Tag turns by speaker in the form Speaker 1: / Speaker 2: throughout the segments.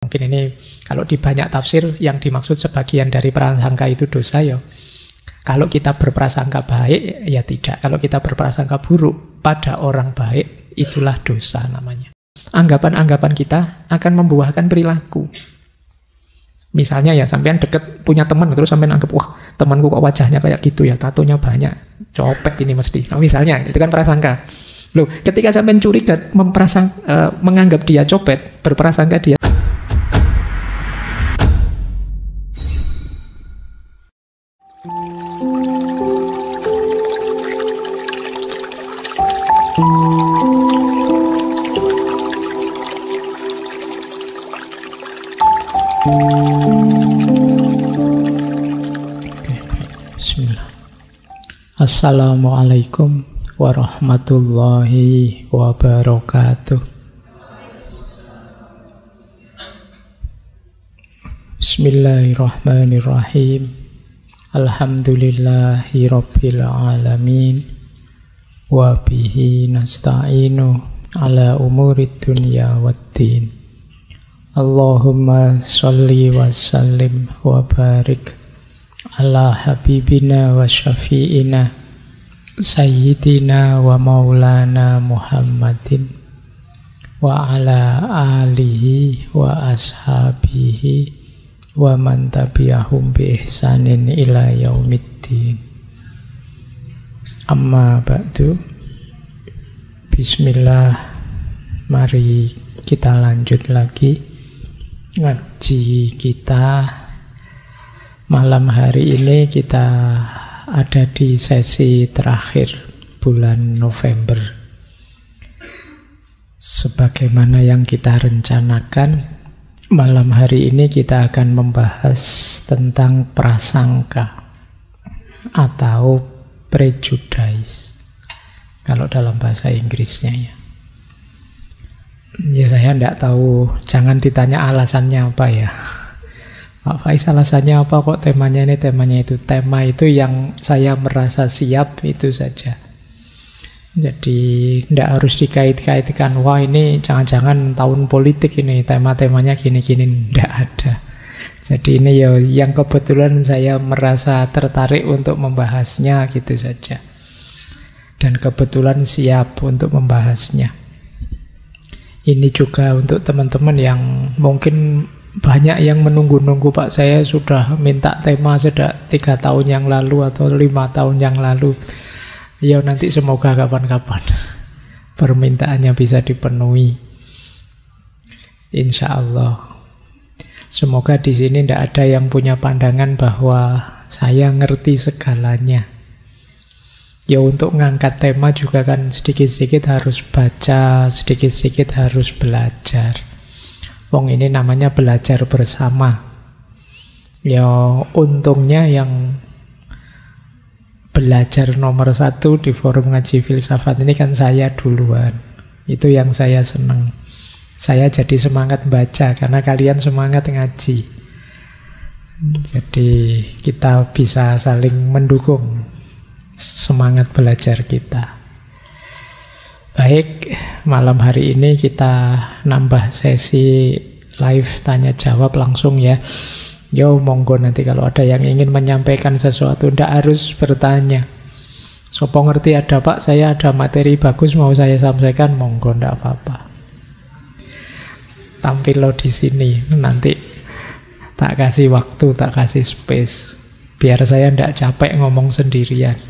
Speaker 1: Mungkin ini kalau di banyak tafsir yang dimaksud sebagian dari prasangka itu dosa ya. Kalau kita berprasangka baik ya tidak. Kalau kita berprasangka buruk pada orang baik itulah dosa namanya. Anggapan-anggapan kita akan membuahkan perilaku. Misalnya ya sampean deket punya teman terus sampean anggap wah temanku kok wajahnya kayak gitu ya, tatonya banyak, copet ini mesti. Nah, misalnya itu kan prasangka. Loh, ketika sampean curiga menganggap dia copet, berprasangka dia Bismillah. Assalamualaikum warahmatullahi wabarakatuh. Bismillahirrahmanirrahim. Alhamdulillahi rabbil alamin. Wa bihi nasta'inu ala umurid dunya waddin. Allahumma sholli wa sallim wa barik ala habibina wa syafi'ina sayyidina wa maulana Muhammadin wa ala alihi wa ashabihi wa man tabi'ahum bi ihsanin ila yaumiddin. Amma ba'du. Bismillah. Mari kita lanjut lagi ngaji kita. Malam hari ini kita ada di sesi terakhir bulan November. Sebagaimana yang kita rencanakan, malam hari ini kita akan membahas tentang prasangka atau prejudice kalau dalam bahasa Inggrisnya ya. Ya saya tidak tahu, jangan ditanya alasannya apa ya. Pak Faiz alasannya apa kok temanya ini, temanya itu. Tema itu yang saya merasa siap itu saja. Jadi tidak harus dikait-kaitkan, wah ini jangan-jangan tahun politik ini, tema-temanya gini-gini, tidak ada. Jadi ini ya yang kebetulan saya merasa tertarik untuk membahasnya gitu saja. Dan kebetulan siap untuk membahasnya. Ini juga untuk teman-teman yang mungkin banyak yang menunggu-nunggu, Pak saya sudah minta tema sejak 3 tahun yang lalu atau 5 tahun yang lalu. Ya nanti semoga kapan-kapan permintaannya bisa dipenuhi. Insya Allah. Semoga di sini tidak ada yang punya pandangan bahwa saya ngerti segalanya. Ya untuk ngangkat tema juga kan sedikit-sedikit harus baca, sedikit-sedikit harus belajar. Wong ini namanya belajar bersama. Ya untungnya yang belajar nomor 1 di forum ngaji filsafat ini kan saya duluan. Itu yang saya senang. Saya jadi semangat baca karena kalian semangat ngaji. Jadi kita bisa saling mendukung semangat belajar kita. Baik, malam hari ini kita nambah sesi live tanya jawab langsung ya. Yo monggo nanti kalau ada yang ingin menyampaikan sesuatu ndak harus bertanya. Sopo ngerti ada Pak, saya ada materi bagus mau saya sampaikan, monggo ndak apa-apa. Tampil lo di sini nanti tak kasih waktu, tak kasih space biar saya ndak capek ngomong sendirian.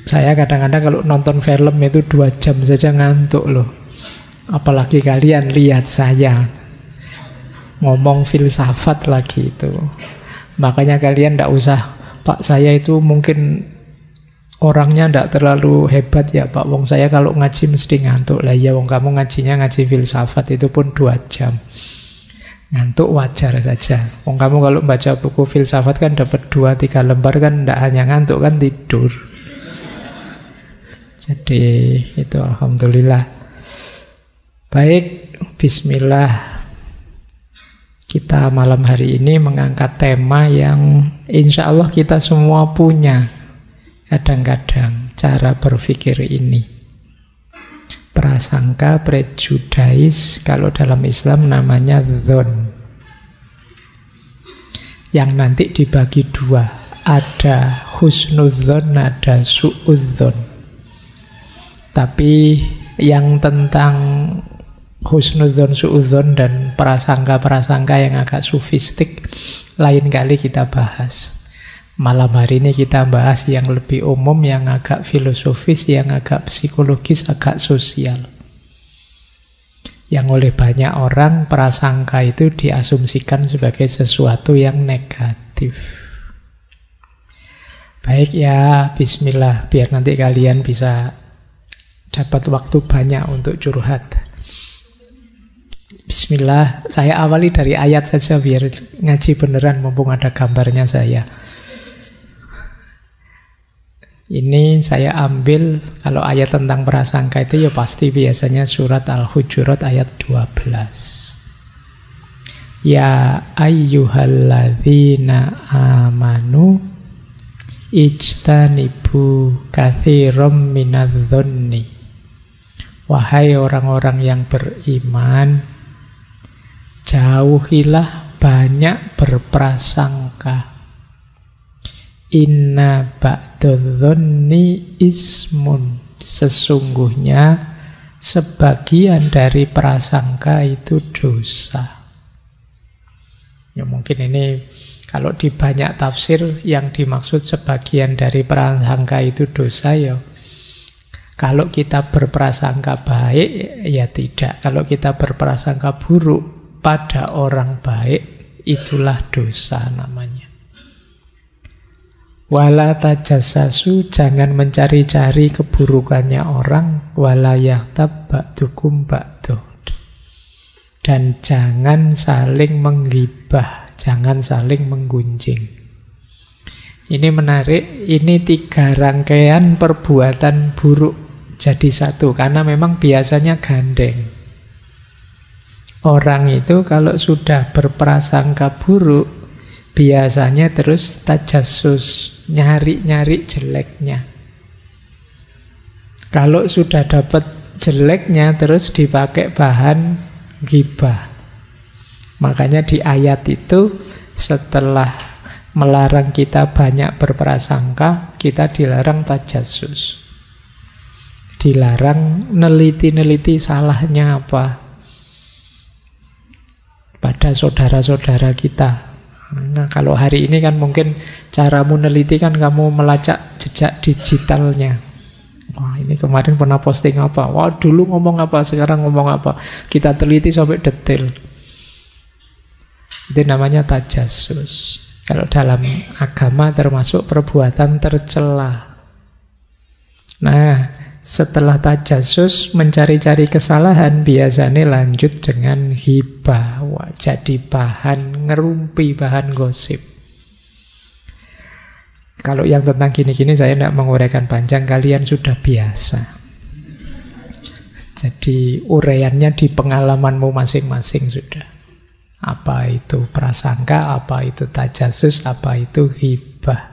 Speaker 1: Saya kadang-kadang kalau nonton film itu 2 jam saja ngantuk loh. Apalagi kalian lihat saya ngomong filsafat lagi itu. Makanya kalian tidak usah, Pak saya itu mungkin orangnya tidak terlalu hebat ya Pak. Wong saya kalau ngaji mesti ngantuk. Lah ya wong kamu ngajinya ngaji filsafat itu pun 2 jam. Ngantuk wajar saja. Wong kamu kalau baca buku filsafat kan dapat 2-3 lembar kan tidak hanya ngantuk kan tidur. Jadi itu alhamdulillah. Baik, bismillah. Kita malam hari ini mengangkat tema yang insya Allah kita semua punya kadang-kadang cara berpikir ini. Prasangka, prejudice, kalau dalam Islam namanya dzon. Yang nanti dibagi dua, ada husnudzon, ada suudzon. Tapi yang tentang husnudzon, suudzon, dan prasangka-prasangka yang agak sufistik, lain kali kita bahas. Malam hari ini kita bahas yang lebih umum, yang agak filosofis, yang agak psikologis, agak sosial. Yang oleh banyak orang, prasangka itu diasumsikan sebagai sesuatu yang negatif. Baik ya, bismillah, biar nanti kalian bisa dapat waktu banyak untuk curhat. Bismillah, saya awali dari ayat saja biar ngaji beneran, mumpung ada gambarnya saya. Ini saya ambil, kalau ayat tentang prasangka itu ya pasti biasanya surat Al-Hujurat ayat 12. Ya ayyuhalladzina amanu ijtanibu katsiran minadh-dhonni. Wahai orang-orang yang beriman, jauhilah banyak berprasangka. Inna ba'dadh-dhonni ismun. Sesungguhnya sebagian dari prasangka itu dosa. Ya mungkin ini kalau di banyak tafsir yang dimaksud sebagian dari prasangka itu dosa ya. Kalau kita berprasangka baik ya tidak. Kalau kita berprasangka buruk pada orang baik, itulah dosa namanya. Wala tajassasu, jangan mencari-cari keburukannya orang. Wala yaghtab ba'dukum ba'du, dan jangan saling menggibah, jangan saling menggunjing. Ini menarik, ini 3 rangkaian perbuatan buruk jadi satu, karena memang biasanya gandeng. Orang itu kalau sudah berprasangka buruk, biasanya terus tajassus, nyari-nyari jeleknya. Kalau sudah dapat jeleknya, terus dipakai bahan ghibah. Makanya di ayat itu, setelah melarang kita banyak berprasangka, kita dilarang tajassus. Dilarang neliti-neliti salahnya apa pada saudara-saudara kita. Nah, kalau hari ini kan mungkin caramu neliti kan kamu melacak jejak digitalnya. Wah, ini kemarin pernah posting apa? Wah, dulu ngomong apa, sekarang ngomong apa. Kita teliti sampai detail. Itu namanya tajassus. Kalau dalam agama termasuk perbuatan tercela. Nah, setelah tajassus, mencari-cari kesalahan, biasanya lanjut dengan hibah. Wah, jadi bahan ngerumpi, bahan gosip. Kalau yang tentang gini-gini saya tidak menguraikan panjang, kalian sudah biasa. Jadi uraiannya di pengalamanmu masing-masing sudah. Apa itu prasangka, apa itu tajassus, apa itu hibah.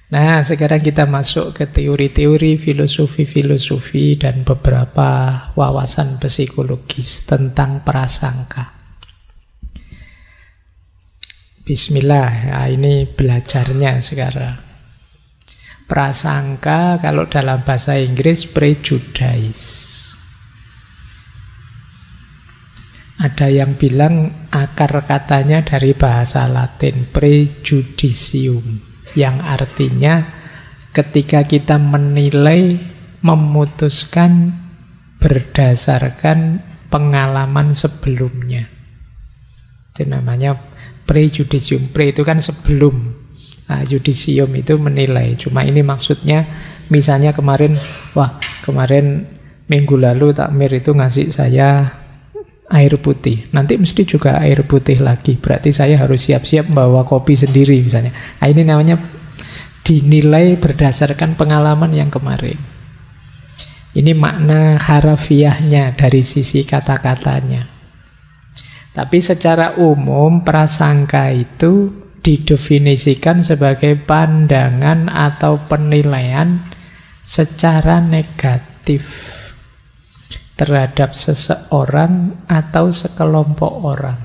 Speaker 1: Nah, sekarang kita masuk ke teori-teori, filosofi-filosofi, dan beberapa wawasan psikologis tentang prasangka. Bismillah, nah ini belajarnya sekarang. Prasangka kalau dalam bahasa Inggris prejudice. Ada yang bilang akar katanya dari bahasa Latin prejudicium, yang artinya ketika kita menilai, memutuskan berdasarkan pengalaman sebelumnya. Itu namanya prejudicium. Pre itu kan sebelum. Nah, judicium itu menilai. Cuma ini maksudnya, misalnya kemarin minggu lalu takmir itu ngasih saya air putih. Nanti mesti juga air putih lagi. Berarti saya harus siap-siap bawa kopi sendiri misalnya. Nah, ini namanya dinilai berdasarkan pengalaman yang kemarin. Ini makna harafiahnya dari sisi kata-katanya. Tapi secara umum prasangka itu didefinisikan sebagai pandangan atau penilaian secara negatif terhadap seseorang atau sekelompok orang.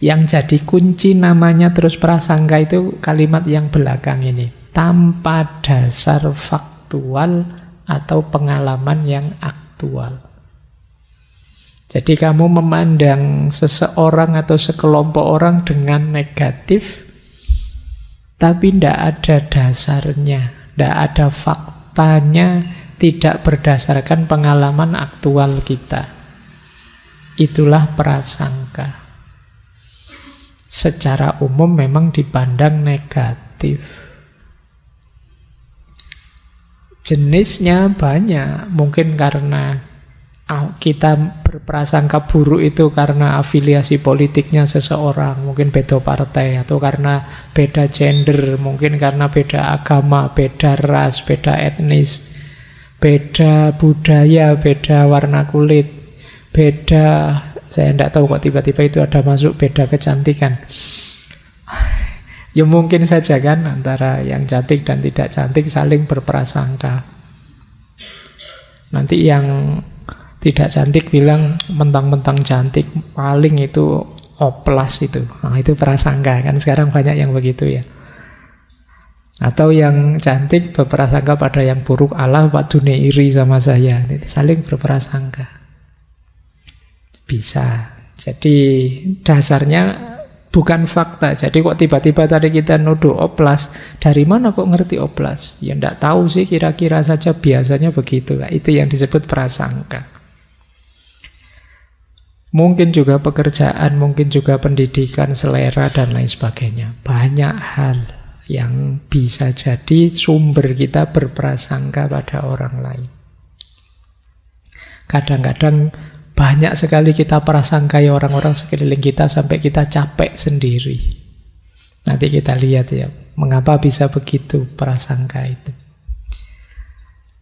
Speaker 1: Yang jadi kunci namanya terus prasangka itu kalimat yang belakang ini. Tanpa dasar faktual atau pengalaman yang aktual. Jadi kamu memandang seseorang atau sekelompok orang dengan negatif, tapi tidak ada dasarnya, tidak ada faktanya, tidak berdasarkan pengalaman aktual kita. Itulah prasangka. Secara umum memang dipandang negatif. Jenisnya banyak, mungkin karena kita berprasangka buruk itu karena afiliasi politiknya seseorang, mungkin beda partai, atau karena beda gender, mungkin karena beda agama, beda ras, beda etnis, beda budaya, beda warna kulit, beda, saya tidak tahu kok tiba-tiba itu ada masuk beda kecantikan. Ya mungkin saja kan antara yang cantik dan tidak cantik saling berprasangka. Nanti yang tidak cantik bilang mentang-mentang cantik, paling itu oplas itu. Nah, itu prasangka kan sekarang banyak yang begitu ya. Atau yang cantik berprasangka pada yang buruk, Allah Pak Dunia iri sama saya. Saling berprasangka. Bisa. Jadi dasarnya bukan fakta. Jadi kok tiba-tiba tadi kita nuduh oplas, dari mana kok ngerti oplas? Ya enggak tahu sih, kira-kira saja biasanya begitu. Itu yang disebut prasangka. Mungkin juga pekerjaan, mungkin juga pendidikan, selera, dan lain sebagainya. Banyak hal yang bisa jadi sumber kita berprasangka pada orang lain. Kadang-kadang banyak sekali kita prasangkai orang-orang sekeliling kita sampai kita capek sendiri. Nanti kita lihat ya, mengapa bisa begitu prasangka itu.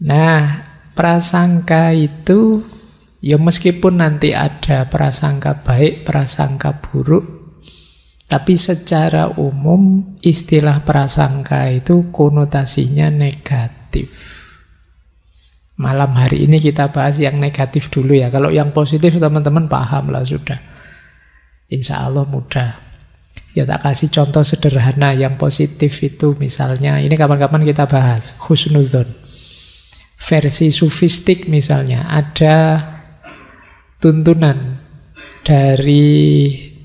Speaker 1: Nah, prasangka itu ya meskipun nanti ada prasangka baik, prasangka buruk, tapi secara umum istilah prasangka itu konotasinya negatif. Malam hari ini kita bahas yang negatif dulu ya. Kalau yang positif teman-teman paham lah sudah. Insya Allah mudah. Ya tak kasih contoh sederhana yang positif itu misalnya, ini kapan-kapan kita bahas, husnudzon. Versi sufistik misalnya, ada tuntunan dari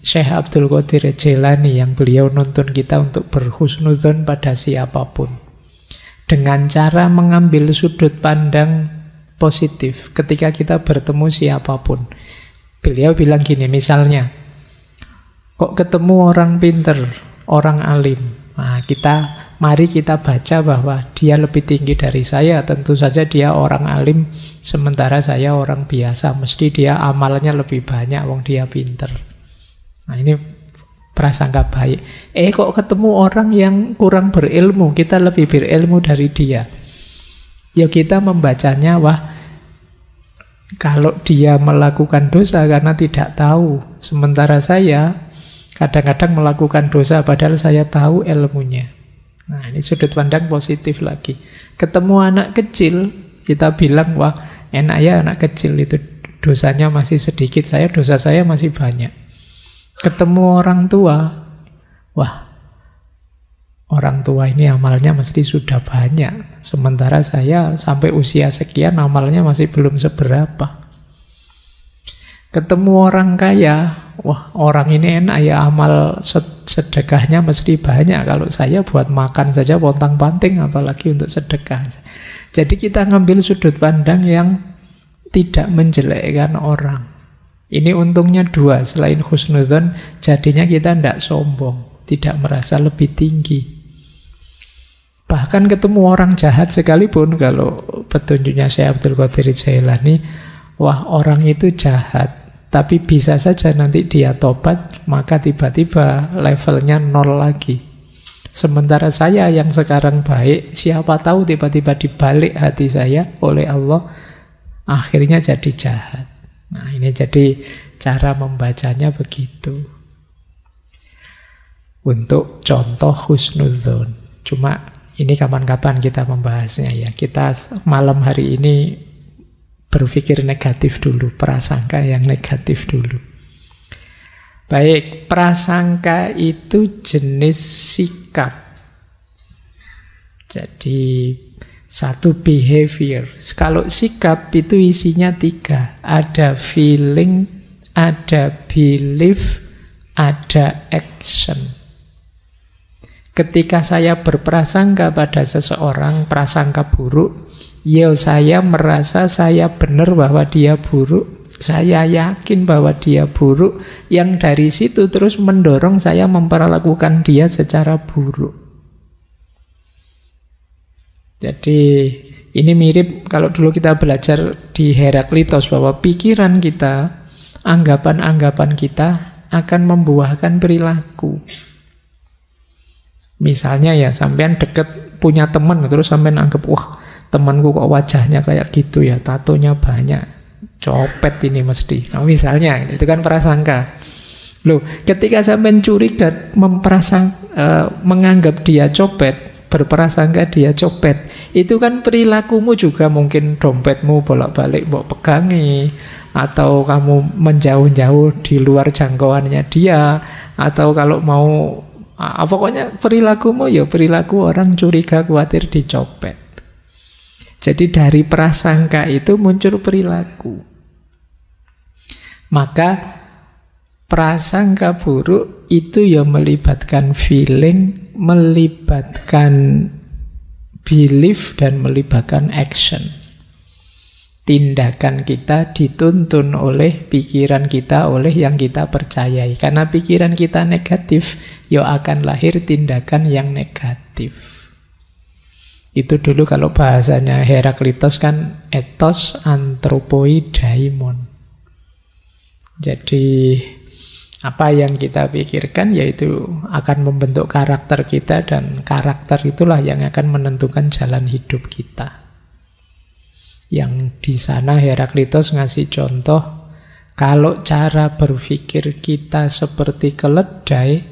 Speaker 1: Syekh Abdul Qadir Jailani yang beliau nuntun kita untuk berhusnudzon pada siapapun. Dengan cara mengambil sudut pandang positif ketika kita bertemu siapapun. Beliau bilang gini, misalnya, kok ketemu orang pinter, orang alim. Nah, mari kita baca bahwa dia lebih tinggi dari saya. Tentu saja dia orang alim, sementara saya orang biasa. Mesti dia amalnya lebih banyak, wong dia pinter. Nah, ini prasangka baik. Kok ketemu orang yang kurang berilmu, kita lebih berilmu dari dia. Ya kita membacanya, wah, kalau dia melakukan dosa karena tidak tahu, sementara saya kadang-kadang melakukan dosa padahal saya tahu ilmunya. Nah, ini sudut pandang positif lagi. Ketemu anak kecil, kita bilang, wah, enak ya anak kecil itu dosanya masih sedikit, dosa saya masih banyak. Ketemu orang tua, wah, orang tua ini amalnya mesti sudah banyak, sementara saya sampai usia sekian amalnya masih belum seberapa. Ketemu orang kaya, wah, orang ini enak ya, amal sedekahnya mesti banyak. Kalau saya buat makan saja pontang-panting, apalagi untuk sedekah. Jadi kita ngambil sudut pandang yang tidak menjelekkan orang. Ini untungnya dua, selain husnudzon, jadinya kita tidak sombong, tidak merasa lebih tinggi. Bahkan ketemu orang jahat sekalipun, kalau petunjuknya Syekh Abdul Qadir Jailani, wah, orang itu jahat, tapi bisa saja nanti dia tobat, maka tiba-tiba levelnya 0 lagi. Sementara saya yang sekarang baik, siapa tahu tiba-tiba dibalik hati saya oleh Allah, akhirnya jadi jahat. Nah, ini jadi cara membacanya begitu. Untuk contoh husnudzon. Cuma ini kapan-kapan kita membahasnya ya. Kita malam hari ini berpikir negatif dulu, prasangka yang negatif dulu. Baik, prasangka itu jenis sikap. Jadi satu behavior. Kalau sikap itu isinya 3. Ada feeling, ada belief, ada action. Ketika saya berprasangka pada seseorang, prasangka buruk, ya saya merasa saya benar bahwa dia buruk, saya yakin bahwa dia buruk, yang dari situ terus mendorong saya memperlakukan dia secara buruk. Jadi ini mirip kalau dulu kita belajar di Heraklitos bahwa pikiran kita, anggapan-anggapan kita akan membuahkan perilaku. Misalnya ya, sampean deket punya teman, terus sampean anggap, wah temanku kok wajahnya kayak gitu ya, tatonya banyak, copet ini mesti. Nah, misalnya, itu kan prasangka. Loh, ketika sampean curiga, menganggap dia copet, berprasangka dia copet, itu kan perilakumu juga mungkin dompetmu bolak-balik mau pegangi, atau kamu menjauh-jauh di luar jangkauannya dia, atau kalau mau pokoknya perilakumu ya perilaku orang curiga khawatir dicopet. Jadi dari prasangka itu muncul perilaku. Maka prasangka buruk itu ya melibatkan feeling, melibatkan belief, dan melibatkan action. Tindakan kita dituntun oleh pikiran kita, oleh yang kita percayai. Karena pikiran kita negatif, ya akan lahir tindakan yang negatif. Itu dulu kalau bahasanya Heraklitos kan ethos anthropoi daimon. Jadi apa yang kita pikirkan yaitu akan membentuk karakter kita, dan karakter itulah yang akan menentukan jalan hidup kita. Yang di sana Heraklitos ngasih contoh, kalau cara berpikir kita seperti keledai,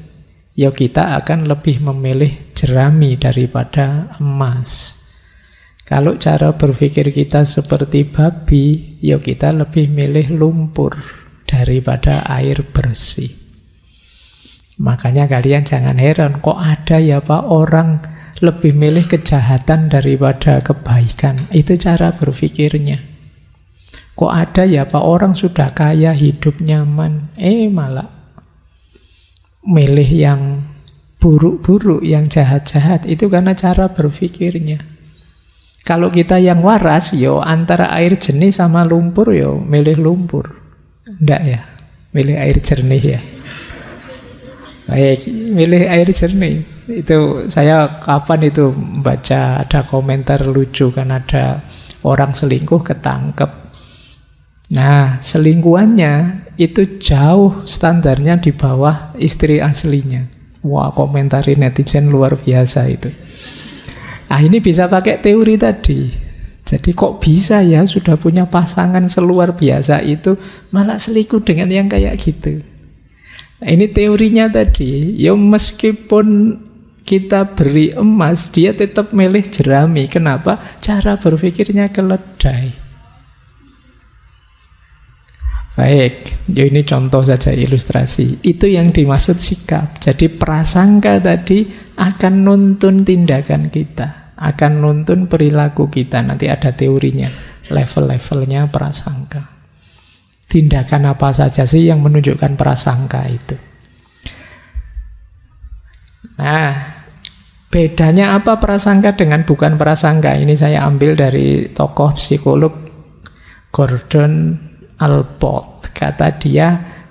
Speaker 1: ya kita akan lebih memilih jerami daripada emas. Kalau cara berpikir kita seperti babi, ya kita lebih milih lumpur daripada air bersih. Makanya kalian jangan heran, kok ada ya Pak orang lebih milih kejahatan daripada kebaikan. Itu cara berpikirnya. Kok ada ya Pak orang sudah kaya, hidup nyaman, malah milih yang buruk-buruk, yang jahat-jahat. Itu karena cara berpikirnya. Kalau kita yang waras, yo antara air jernih sama lumpur, yo milih lumpur. Enggak ya, milih air jernih ya. Baik, milih air jernih. Itu saya kapan itu baca ada komentar lucu, kan ada orang selingkuh ketangkep. Nah, selingkuhannya itu jauh standarnya di bawah istri aslinya. Wah, komentari netizen luar biasa itu. Nah, ini bisa pakai teori tadi. Jadi kok bisa ya sudah punya pasangan seluar biasa itu malah selingkuh dengan yang kayak gitu. Nah, ini teorinya tadi. Ya meskipun kita beri emas, dia tetap milih jerami. Kenapa? Cara berpikirnya keledai. Baik, ya ini contoh saja, ilustrasi. Itu yang dimaksud sikap. Jadi prasangka tadi akan nuntun tindakan kita, akan nuntun perilaku kita. Nanti ada teorinya, level-levelnya prasangka. Tindakan apa saja sih yang menunjukkan prasangka itu? Nah, bedanya apa prasangka dengan bukan prasangka? Ini saya ambil dari tokoh psikolog Gordon Allport. Kata dia,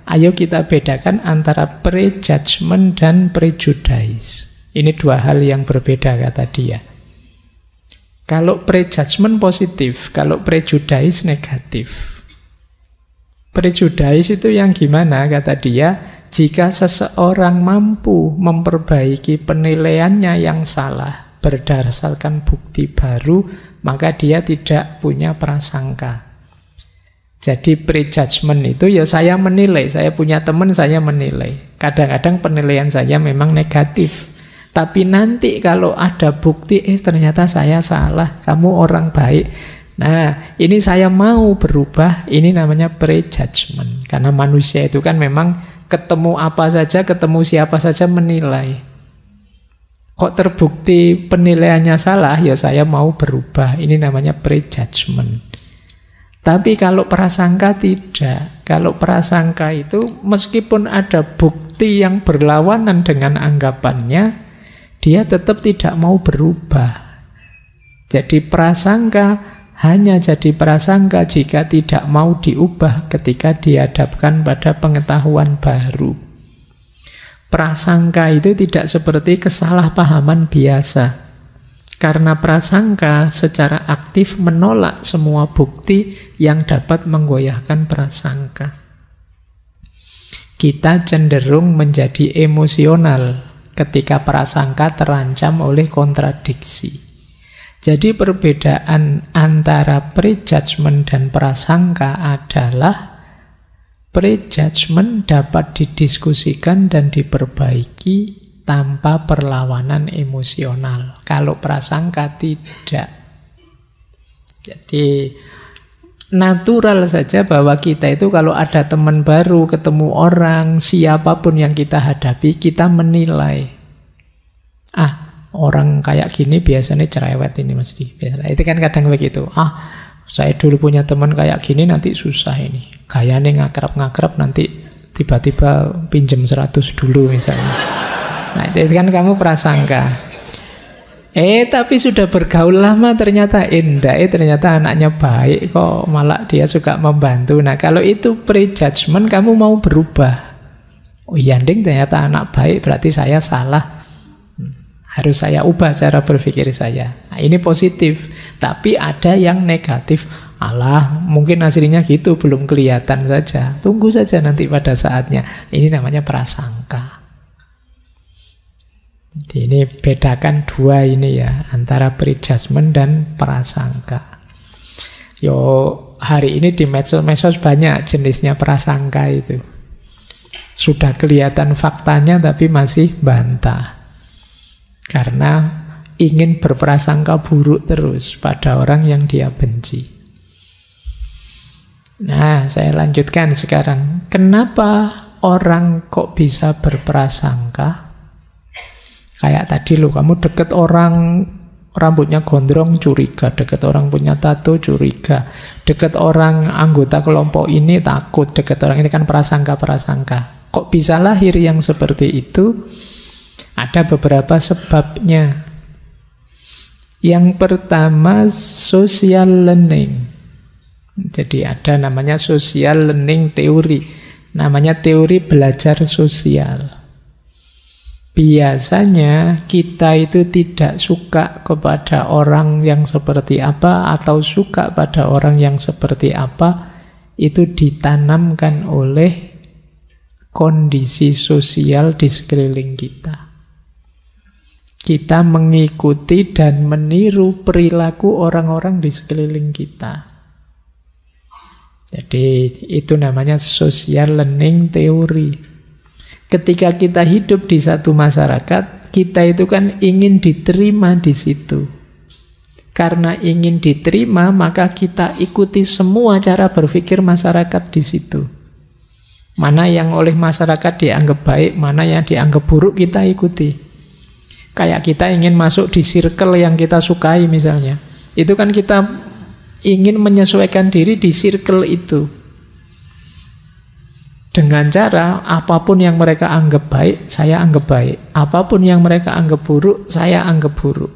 Speaker 1: ayo kita bedakan antara prejudgment dan prejudice. Ini dua hal yang berbeda, kata dia. Kalau prejudgment positif, kalau prejudice negatif. Prejudice itu yang gimana, kata dia? Jika seseorang mampu memperbaiki penilaiannya yang salah berdasarkan bukti baru, maka dia tidak punya prasangka. Jadi prejudgment itu ya saya menilai, saya punya teman, saya menilai. Kadang-kadang penilaian saya memang negatif. Tapi nanti kalau ada bukti, ternyata saya salah, kamu orang baik, Nah, ini saya mau berubah, ini namanya prejudgment. Karena manusia itu kan memang ketemu apa saja, ketemu siapa saja menilai. Kok terbukti penilaiannya salah, ya saya mau berubah. Ini namanya prejudgment. Tapi kalau prasangka tidak. Kalau prasangka itu meskipun ada bukti yang berlawanan dengan anggapannya, dia tetap tidak mau berubah. Jadi prasangka hanya jadi prasangka jika tidak mau diubah ketika dihadapkan pada pengetahuan baru. Prasangka itu tidak seperti kesalahpahaman biasa. Karena prasangka secara aktif menolak semua bukti yang dapat menggoyahkan prasangka. Kita cenderung menjadi emosional ketika prasangka terancam oleh kontradiksi. Jadi perbedaan antara prejudgment dan prasangka adalah prejudgment dapat didiskusikan dan diperbaiki tanpa perlawanan emosional. Kalau prasangka tidak. Jadi natural saja bahwa kita itu kalau ada teman baru, ketemu orang, siapapun yang kita hadapi, kita menilai. Orang kayak gini biasanya cerewet ini mesti. Itu kan kadang begitu. Saya dulu punya teman kayak gini nanti susah ini. Gayanya ngakrab-ngakrab nanti tiba-tiba pinjem 100 dulu misalnya. Nah itu kan kamu prasangka. Tapi sudah bergaul lama ternyata enggak. Ternyata anaknya baik kok, malah dia suka membantu. Nah kalau itu prejudgment, kamu mau berubah. Oh iya ding, ternyata anak baik, berarti saya salah. Harus saya ubah cara berpikir saya. Nah, ini positif. Tapi ada yang negatif. Alah, mungkin aslinya gitu, belum kelihatan saja. Tunggu saja nanti pada saatnya. Ini namanya prasangka. Jadi ini bedakan dua ini ya, antara prejudgment dan prasangka. Hari ini di medsos banyak jenisnya prasangka itu. Sudah kelihatan faktanya tapi masih bantah. Karena ingin berprasangka buruk terus pada orang yang dia benci. Nah, saya lanjutkan sekarang. Kenapa orang kok bisa berprasangka? Kayak tadi loh, kamu deket orang rambutnya gondrong, curiga. Deket orang punya tato, curiga. Deket orang anggota kelompok ini, takut. Deket orang ini kan prasangka-prasangka. Kok bisa lahir yang seperti itu? Ada beberapa sebabnya. Yang pertama, social learning. Jadi ada namanya social learning teori. Namanya teori belajar sosial. Biasanya kita itu tidak suka kepada orang yang seperti apa atau suka pada orang yang seperti apa, itu ditanamkan oleh kondisi sosial di sekeliling kita. Kita mengikuti dan meniru perilaku orang-orang di sekeliling kita. Jadi itu namanya social learning theory. Ketika kita hidup di satu masyarakat, kita itu kan ingin diterima di situ. Karena ingin diterima, maka kita ikuti semua cara berpikir masyarakat di situ. Mana yang oleh masyarakat dianggap baik, mana yang dianggap buruk, kita ikuti. Kayak kita ingin masuk di circle yang kita sukai misalnya. Itu kan kita ingin menyesuaikan diri di circle itu. Dengan cara apapun yang mereka anggap baik, saya anggap baik. Apapun yang mereka anggap buruk, saya anggap buruk.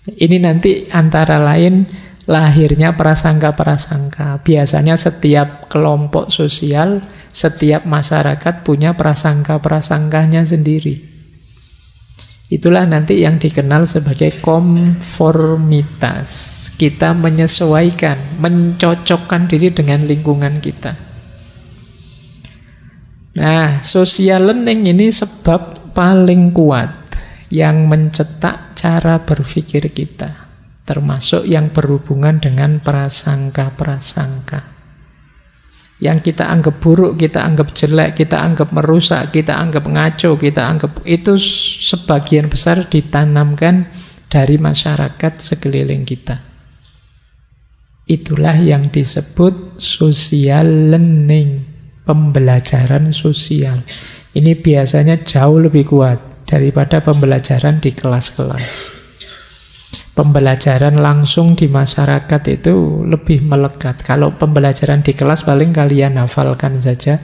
Speaker 1: Ini nanti antara lain lahirnya prasangka-prasangka. Biasanya setiap kelompok sosial, setiap masyarakat punya prasangka-prasangkanya sendiri. Itulah nanti yang dikenal sebagai konformitas. Kita menyesuaikan, mencocokkan diri dengan lingkungan kita. Nah, social learning ini sebab paling kuat yang mencetak cara berpikir kita, termasuk yang berhubungan dengan prasangka-prasangka. Yang kita anggap buruk, kita anggap jelek, kita anggap merusak, kita anggap ngaco, kita anggap itu sebagian besar ditanamkan dari masyarakat sekeliling kita. Itulah yang disebut social learning, pembelajaran sosial. Ini biasanya jauh lebih kuat daripada pembelajaran di kelas-kelas. Pembelajaran langsung di masyarakat itu lebih melekat. Kalau pembelajaran di kelas paling kalian hafalkan saja,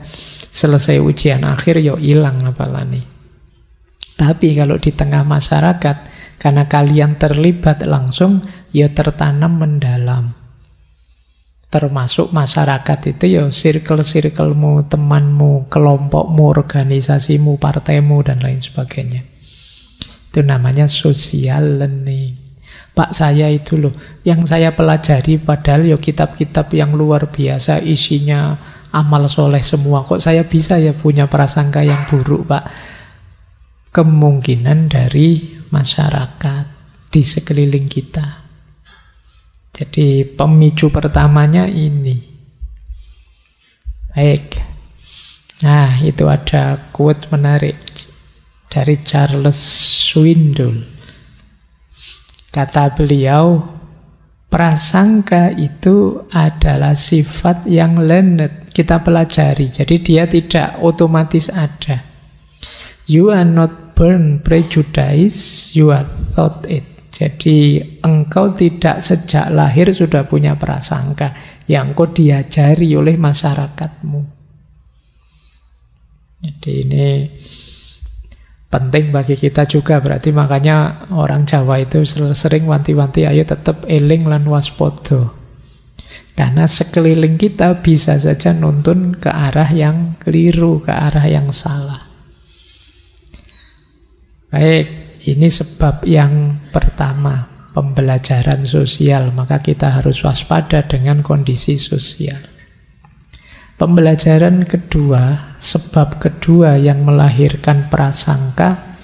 Speaker 1: selesai ujian akhir yo hilang hafalane. Tapi kalau di tengah masyarakat, karena kalian terlibat langsung, ya tertanam mendalam. Termasuk masyarakat itu ya circle-circlemu, temanmu, kelompokmu, organisasimu, partaimu, dan lain sebagainya. Itu namanya social learning. Pak, saya itu loh, yang saya pelajari padahal ya kitab-kitab yang luar biasa, isinya amal soleh semua. Kok saya bisa ya punya prasangka yang buruk, Pak? Kemungkinan dari masyarakat di sekeliling kita. Jadi pemicu pertamanya ini. Baik. Nah, itu ada quote menarik dari Charles Swindoll. Kata beliau, prasangka itu adalah sifat yang learned, kita pelajari. Jadi dia tidak otomatis ada. You are not born prejudice, you are taught it. Jadi engkau tidak sejak lahir sudah punya prasangka yang kau diajari oleh masyarakatmu. Jadi ini penting bagi kita juga, berarti makanya orang Jawa itu sering wanti-wanti ayo tetap eling lan waspada. Karena sekeliling kita bisa saja nuntun ke arah yang keliru, ke arah yang salah. Baik, ini sebab yang pertama, pembelajaran sosial, maka kita harus waspada dengan kondisi sosial. Pembelajaran kedua, sebab kedua yang melahirkan prasangka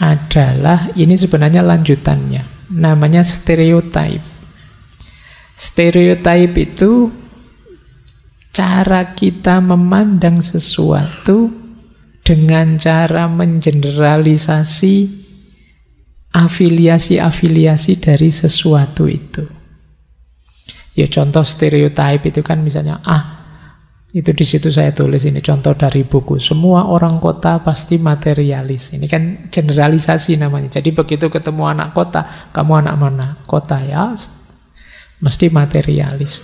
Speaker 1: adalah, ini sebenarnya lanjutannya, namanya stereotype. Stereotype itu cara kita memandang sesuatu dengan cara mengeneralisasi afiliasi-afiliasi dari sesuatu itu. Ya contoh stereotype itu kan misalnya, itu di situ saya tulis ini contoh dari buku. Semua orang kota pasti materialis. Ini kan generalisasi namanya. Jadi begitu ketemu anak kota, kamu anak mana? Kota ya, mesti materialis.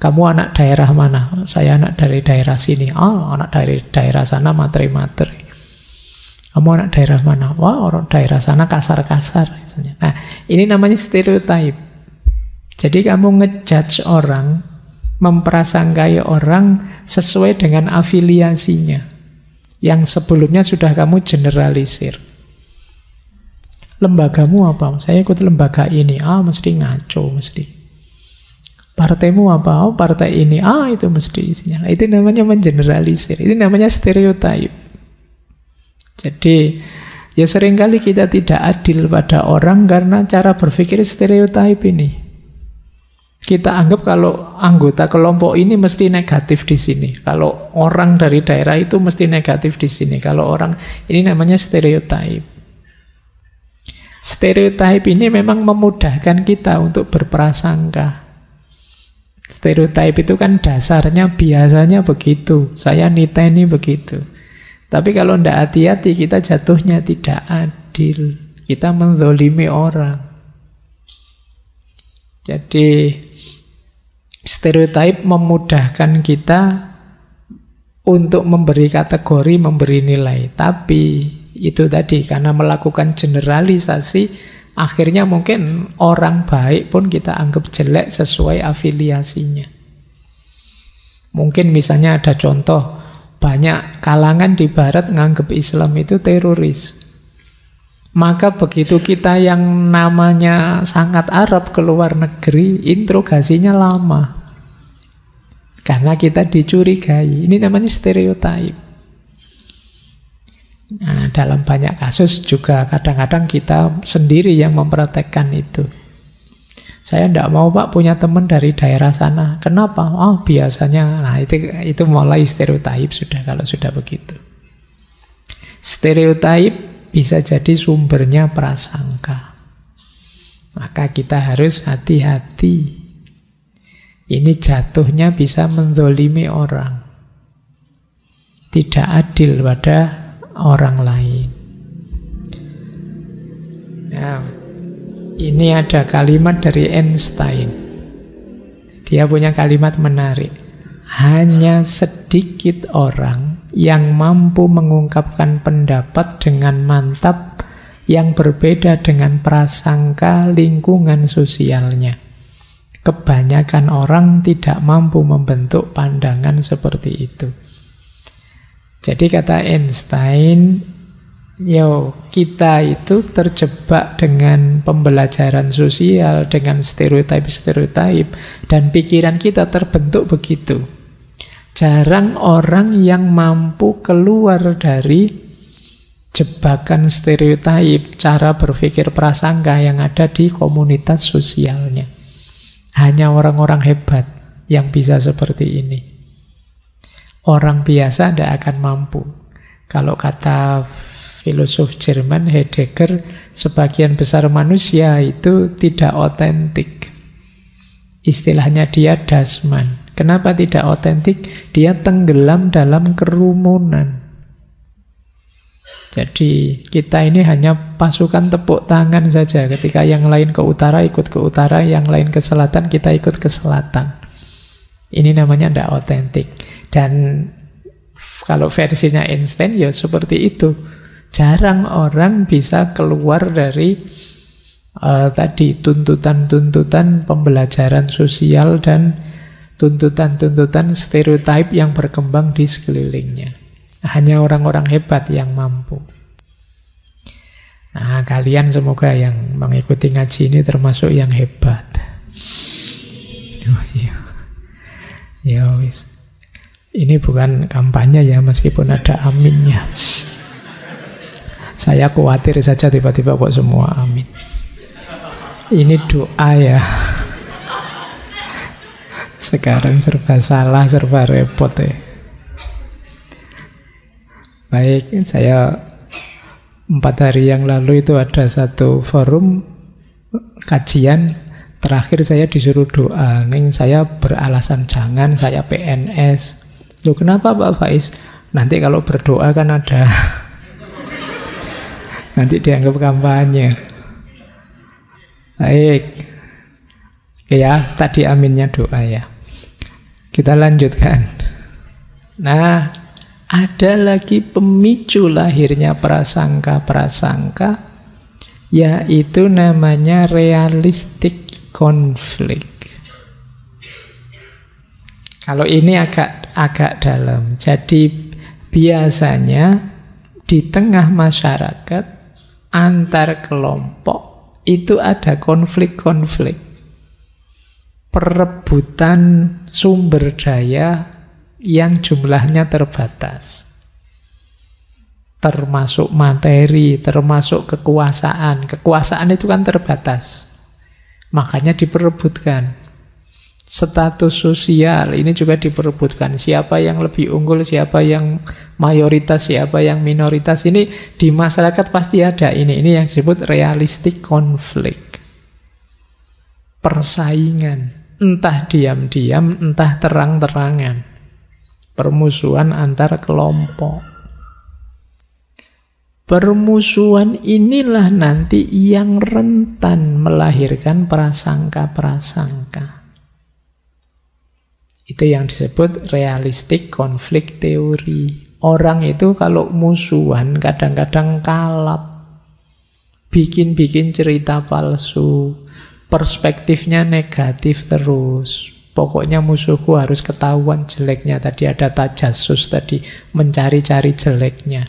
Speaker 1: Kamu anak daerah mana? Saya anak dari daerah sini. Anak dari daerah sana materi-materi. Kamu anak daerah mana? Wah, orang daerah sana kasar-kasar. Misalnya. Nah, ini namanya stereotype. Jadi kamu ngejudge orang, memprasangkai orang sesuai dengan afiliasinya yang sebelumnya sudah kamu generalisir. Lembagamu apa? Saya ikut lembaga ini. Mesti ngaco, mesti. Partaimu apa? Partai ini. Itu mesti isinya. Itu namanya mengeneralisir. Itu namanya stereotype. Jadi ya seringkali kita tidak adil pada orang karena cara berpikir stereotype ini. Kita anggap kalau anggota kelompok ini mesti negatif di sini. Kalau orang dari daerah itu mesti negatif di sini. Kalau orang, ini namanya stereotype. Stereotype ini memang memudahkan kita untuk berprasangka. Stereotype itu kan dasarnya biasanya begitu. Saya niteni begitu. Tapi kalau tidak hati-hati kita jatuhnya tidak adil. Kita menzolimi orang. Jadi stereotype memudahkan kita untuk memberi kategori, memberi nilai. Tapi itu tadi, karena melakukan generalisasi, akhirnya mungkin orang baik pun kita anggap jelek sesuai afiliasinya. Mungkin misalnya ada contoh, banyak kalangan di barat nganggap Islam itu teroris. Maka begitu kita yang namanya sangat Arab ke luar negeri, interogasinya lama. Karena kita dicurigai. Ini namanya stereotype. Nah, dalam banyak kasus juga kadang-kadang kita sendiri yang mempraktekkan itu. Saya tidak mau Pak punya teman dari daerah sana. Kenapa? Biasanya. Nah, itu mulai stereotype sudah kalau sudah begitu. Stereotype bisa jadi sumbernya prasangka. Maka kita harus hati-hati. Ini jatuhnya bisa menzolimi orang. Tidak adil pada orang lain. Nah, ini ada kalimat dari Einstein. Dia punya kalimat menarik. Hanya sedikit orang yang mampu mengungkapkan pendapat dengan mantap yang berbeda dengan prasangka lingkungan sosialnya. Kebanyakan orang tidak mampu membentuk pandangan seperti itu. Jadi kata Einstein, kita itu terjebak dengan pembelajaran sosial, dengan stereotip-stereotip, dan pikiran kita terbentuk begitu. Jarang orang yang mampu keluar dari jebakan stereotip, cara berpikir prasangka yang ada di komunitas sosialnya. Hanya orang-orang hebat yang bisa seperti ini. Orang biasa tidak akan mampu. Kalau kata filosof Jerman Heidegger, sebagian besar manusia itu tidak otentik. Istilahnya dia dasman. Kenapa tidak otentik? Dia tenggelam dalam kerumunan. Jadi kita ini hanya pasukan tepuk tangan saja. Ketika yang lain ke utara, ikut ke utara. Yang lain ke selatan, kita ikut ke selatan. Ini namanya tidak otentik. Dan kalau versinya Einstein, ya seperti itu. Jarang orang bisa keluar dari tadi tuntutan-tuntutan pembelajaran sosial dan tuntutan-tuntutan stereotip yang berkembang di sekelilingnya. Hanya orang-orang hebat yang mampu. Nah, kalian semoga yang mengikuti ngaji ini termasuk yang hebat. Ya wis. Ini bukan kampanye ya, meskipun ada aminnya. Saya khawatir saja tiba-tiba kok semua amin. Ini doa ya. Sekarang serba salah, serba repot ya. Baik, saya 4 hari yang lalu itu ada satu forum kajian. Terakhir saya disuruh doa. Neng, saya beralasan jangan, saya PNS. Loh, kenapa Pak Faiz? Nanti kalau berdoa kan ada nanti dianggap kampanye. Baik. Oke ya, tadi aminnya doa ya. Kita lanjutkan. Nah, ada lagi pemicu lahirnya prasangka-prasangka, yaitu namanya realistic conflict. Kalau ini agak dalam. Jadi biasanya di tengah masyarakat antar kelompok itu ada konflik-konflik, perebutan sumber daya yang jumlahnya terbatas, termasuk materi, termasuk kekuasaan. Kekuasaan itu kan terbatas, makanya diperebutkan. Status sosial ini juga diperebutkan. Siapa yang lebih unggul, siapa yang mayoritas, siapa yang minoritas. Ini di masyarakat pasti ada ini. Ini yang disebut realistic conflict. Persaingan, entah diam-diam, entah terang-terangan. Permusuhan antar kelompok. Permusuhan inilah nanti yang rentan melahirkan prasangka-prasangka. Itu yang disebut realistic conflict theory. Orang itu kalau musuhan kadang-kadang kalap, bikin-bikin cerita palsu, perspektifnya negatif terus. Pokoknya musuhku harus ketahuan jeleknya. Tadi ada tajasus tadi, mencari-cari jeleknya.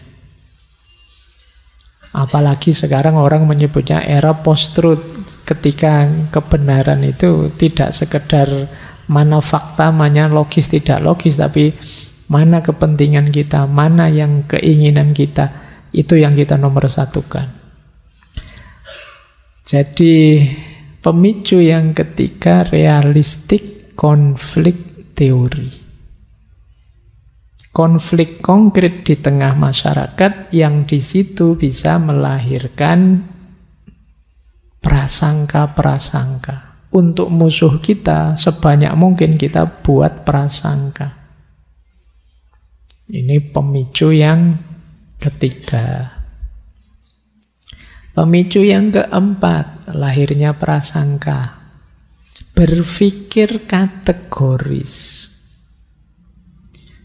Speaker 1: Apalagi sekarang orang menyebutnya era post-truth, ketika kebenaran itu tidak sekedar mana fakta, mana logis, tidak logis, tapi mana kepentingan kita, mana yang keinginan kita, itu yang kita nomor satukan. Jadi pemicu yang ketiga, realistic conflict theory. Konflik konkret di tengah masyarakat yang di situ bisa melahirkan prasangka-prasangka. untuk musuh kita, sebanyak mungkin kita buat prasangka. Ini pemicu yang ketiga. Pemicu yang keempat, lahirnya prasangka. Berpikir kategoris.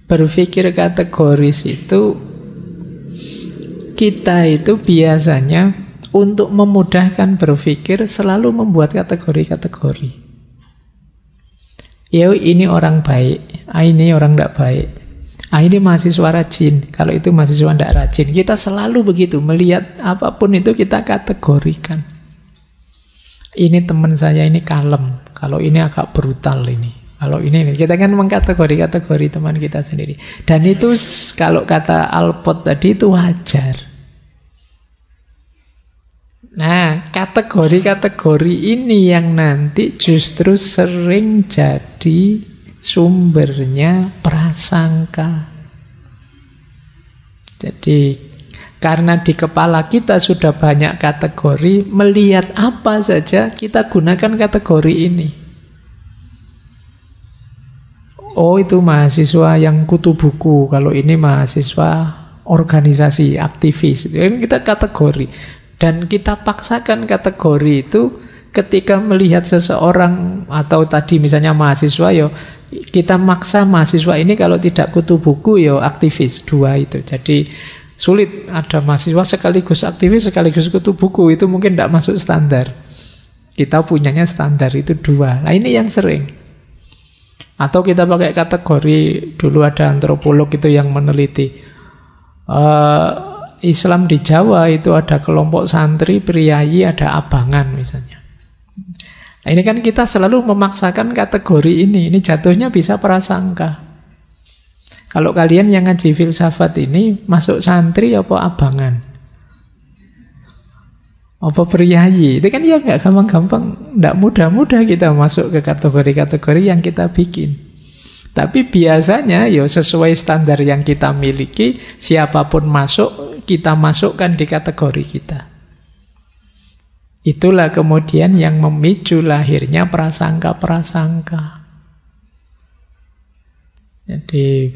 Speaker 1: Berpikir kategoris itu, kita itu biasanya untuk memudahkan berpikir selalu membuat kategori-kategori. Ya, ini orang baik, ini orang tidak baik. Ini mahasiswa rajin, kalau itu mahasiswa tidak rajin. Kita selalu begitu, melihat apapun itu kita kategorikan. Ini teman saya ini kalem, kalau ini agak brutal ini. Kalau ini, kita kan mengkategori-kategori teman kita sendiri. Dan itu kalau kata Alport tadi itu wajar. Nah, kategori-kategori ini yang nanti justru sering jadi sumbernya prasangka. Jadi, karena di kepala kita sudah banyak kategori, melihat apa saja kita gunakan kategori ini. Oh, itu mahasiswa yang kutu buku, kalau ini mahasiswa organisasi, aktivis. Ini kita kategori. Dan kita paksakan kategori itu ketika melihat seseorang, atau tadi misalnya mahasiswa, yo kita maksa mahasiswa ini kalau tidak kutu buku, yo aktivis. Dua itu. Jadi sulit ada mahasiswa sekaligus aktivis, sekaligus kutu buku. Itu mungkin tidak masuk standar. Kita punyanya standar itu dua. Nah, ini yang sering. Atau kita pakai kategori, dulu ada antropolog itu yang meneliti Islam di Jawa itu ada kelompok santri, priayi, ada abangan misalnya. Nah, ini kan kita selalu memaksakan kategori ini jatuhnya bisa prasangka. Kalau kalian yang ngaji filsafat ini masuk santri apa abangan? Apa priayi? Itu kan ya nggak gampang-gampang, nggak mudah-mudah kita masuk ke kategori-kategori yang kita bikin. Tapi biasanya ya sesuai standar yang kita miliki, siapapun masuk, kita masukkan di kategori kita. Itulah kemudian yang memicu lahirnya prasangka-prasangka. Jadi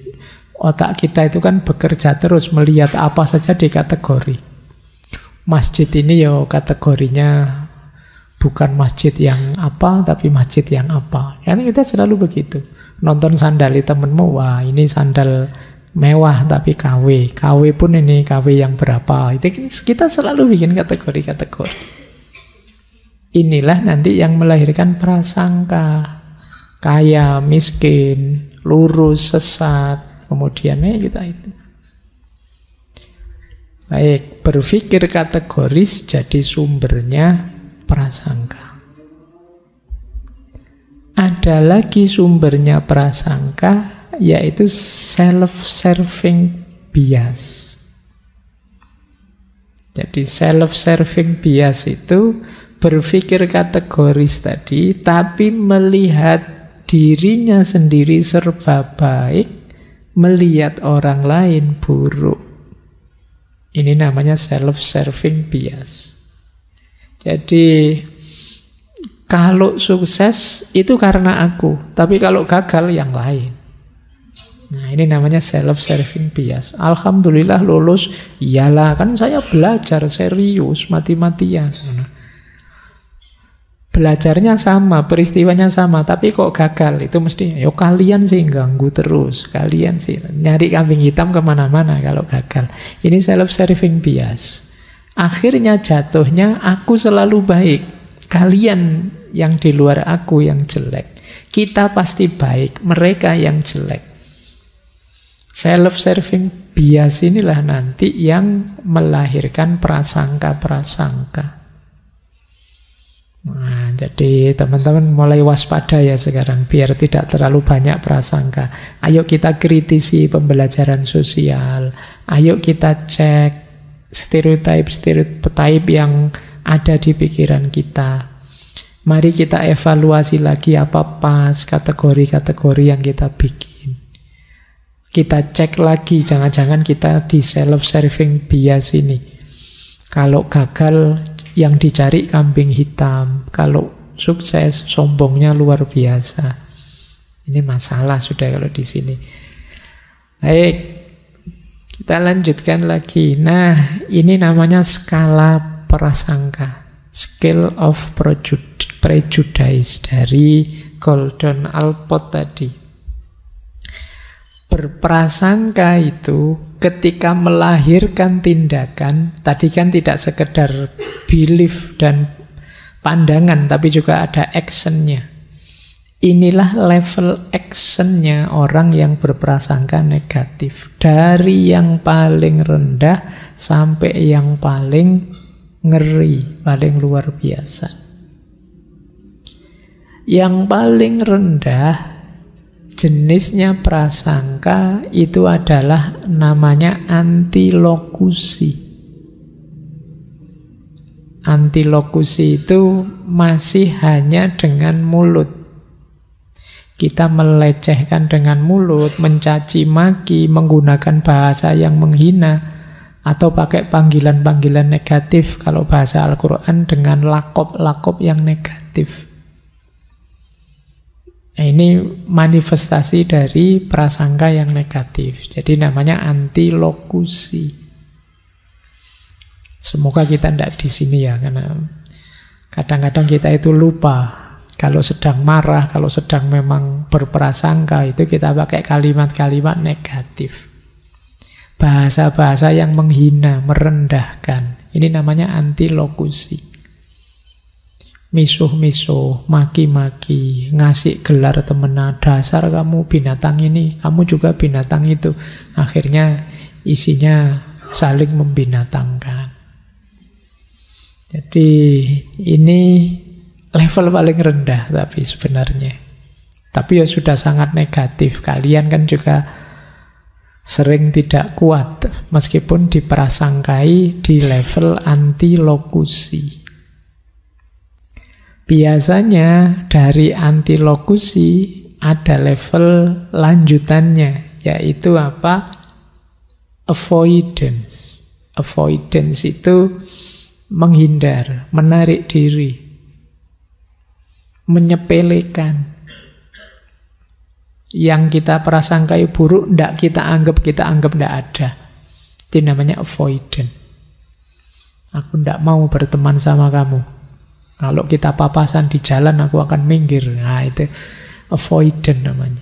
Speaker 1: otak kita itu kan bekerja terus melihat apa saja di kategori. Masjid ini ya kategorinya bukan masjid yang apa, tapi masjid yang apa. Karena kita selalu begitu. Nonton sandali temenmu, wah ini sandal mewah tapi KW. KW pun ini KW yang berapa. Itu kita selalu bikin kategori-kategori. Inilah nanti yang melahirkan prasangka. Kaya, miskin, lurus, sesat. Kemudiannya kita itu. Baik, berpikir kategoris jadi sumbernya prasangka. Ada lagi sumbernya prasangka, yaitu self-serving bias. Jadi self-serving bias itu berpikir kategoris tadi, tapi melihat dirinya sendiri serba baik, melihat orang lain buruk. Ini namanya self-serving bias. Jadi kalau sukses itu karena aku, tapi kalau gagal yang lain. Nah, ini namanya self-serving bias. Alhamdulillah lulus, iyalah kan saya belajar serius, mati-matian. Belajarnya sama, peristiwanya sama, tapi kok gagal, itu mesti, yo kalian sih ganggu terus, kalian sih nyari kambing hitam kemana-mana kalau gagal. Ini self-serving bias. Akhirnya jatuhnya aku selalu baik, kalian yang di luar aku yang jelek. Kita pasti baik, mereka yang jelek. Self-serving bias inilah nanti yang melahirkan prasangka-prasangka. Nah, jadi teman-teman mulai waspada ya sekarang, biar tidak terlalu banyak prasangka. Ayo kita kritisi pembelajaran sosial. Ayo kita cek stereotip yang ada di pikiran kita. Mari kita evaluasi lagi apa pas kategori-kategori yang kita bikin. Kita cek lagi, jangan-jangan kita di self-serving bias ini. Kalau gagal, yang dicari kambing hitam. Kalau sukses, sombongnya luar biasa. Ini masalah sudah kalau di sini. Baik, kita lanjutkan lagi. Nah, ini namanya skala prasangka, scale of prejudice dari Gordon Allport tadi. Berprasangka itu ketika melahirkan tindakan, tadi kan tidak sekedar belief dan pandangan, tapi juga ada actionnya. Inilah level actionnya orang yang berprasangka negatif. Dari yang paling rendah sampai yang paling ngeri, paling luar biasa. Yang paling rendah jenisnya prasangka itu adalah namanya antilokusi. Antilokusi itu masih hanya dengan mulut. Kita melecehkan dengan mulut, mencaci maki, menggunakan bahasa yang menghina, atau pakai panggilan-panggilan negatif kalau bahasa Al-Quran dengan lakop-lakop yang negatif. Nah, ini manifestasi dari prasangka yang negatif. Jadi namanya antilokusi. Semoga kita tidak di sini ya, karena kadang-kadang kita itu lupa. Kalau sedang marah, kalau sedang memang berprasangka, itu kita pakai kalimat-kalimat negatif. Bahasa-bahasa yang menghina, merendahkan. Ini namanya antilokusi. Misuh-misuh, maki-maki, ngasih gelar temenan, dasar kamu binatang ini, kamu juga binatang itu. Akhirnya isinya saling membinatangkan. Jadi ini level paling rendah tapi sebenarnya. Tapi ya sudah sangat negatif. Kalian kan juga sering tidak kuat meskipun diprasangkai di level antilokusi. Biasanya dari antilokusi ada level lanjutannya, yaitu apa? Avoidance. Avoidance itu menghindar, menarik diri, menyepelekan. Yang kita prasangkai buruk, kita anggap tidak ada. Itu namanya avoidance. Aku tidak mau berteman sama kamu. Kalau kita papasan di jalan, aku akan minggir. Nah, itu avoidant namanya.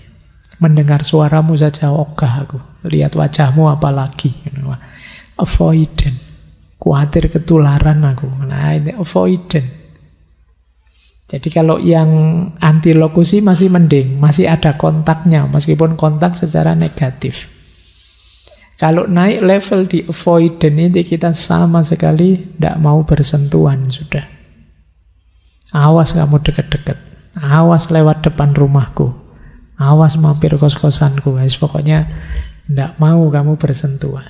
Speaker 1: Mendengar suaramu saja ogah aku. Lihat wajahmu apalagi. Avoidant. Khawatir ketularan aku. Nah, ini avoidant. Jadi kalau yang antilokusi masih mending. Masih ada kontaknya, meskipun kontak secara negatif. Kalau naik level di avoidant ini, kita sama sekali tidak mau bersentuhan sudah. Awas kamu deket-deket, awas lewat depan rumahku, awas mampir kos-kosanku. Pokoknya tidak mau kamu bersentuhan.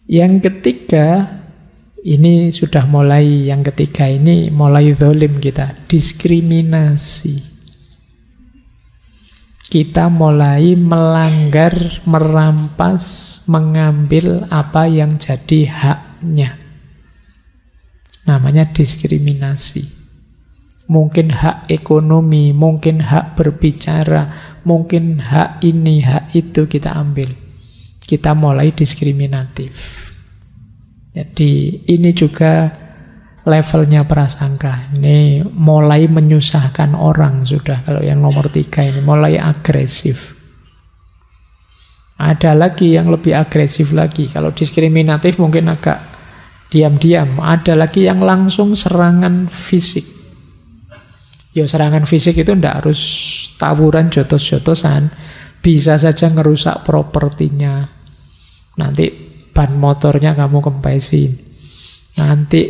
Speaker 1: Yang ketiga, ini sudah mulai, yang ketiga ini mulai zalim kita, diskriminasi. Kita mulai melanggar, merampas, mengambil apa yang jadi haknya. Namanya diskriminasi. Mungkin hak ekonomi, mungkin hak berbicara, mungkin hak ini, hak itu kita ambil. Kita mulai diskriminatif. Jadi ini juga levelnya prasangka. Ini mulai menyusahkan orang sudah. Kalau yang nomor 3 ini mulai agresif. Ada lagi yang lebih agresif lagi. Kalau diskriminatif mungkin agak diam-diam. Ada lagi yang langsung serangan fisik. Ya serangan fisik itu tidak harus tawuran, jotos-jotosan. Bisa saja ngerusak propertinya. Nanti ban motornya kamu kempesin. Nanti